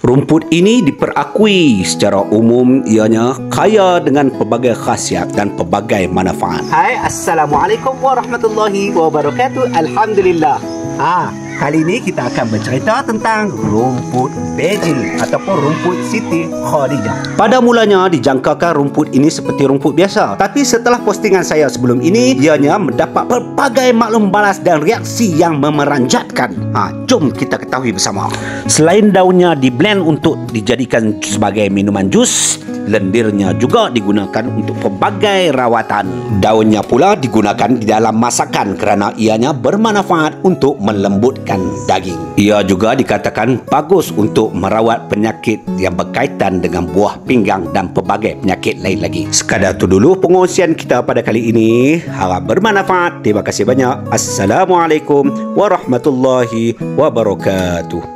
Rumput ini diperakui secara umum ianya kaya dengan pelbagai khasiat dan pelbagai manfaat. Hai, Assalamualaikum warahmatullahi wabarakatuh. Alhamdulillah. Kali ini kita akan bercerita tentang rumput Beijing ataupun rumput Siti Khadijah. Pada mulanya dijangkakan rumput ini seperti rumput biasa, tapi setelah postingan saya sebelum ini, ianya mendapat pelbagai maklum balas dan reaksi yang memeranjatkan. Jom kita ketahui bersama. Selain daunnya di-blend untuk dijadikan sebagai minuman jus, lendirnya juga digunakan untuk pelbagai rawatan. Daunnya pula digunakan di dalam masakan kerana ianya bermanfaat untuk melembutkan daging. Ia juga dikatakan bagus untuk merawat penyakit yang berkaitan dengan buah pinggang dan pelbagai penyakit lain lagi. Sekadar itu dulu pengongsian kita pada kali ini. Harap bermanfaat. Terima kasih banyak. Assalamualaikum warahmatullahi wabarakatuh.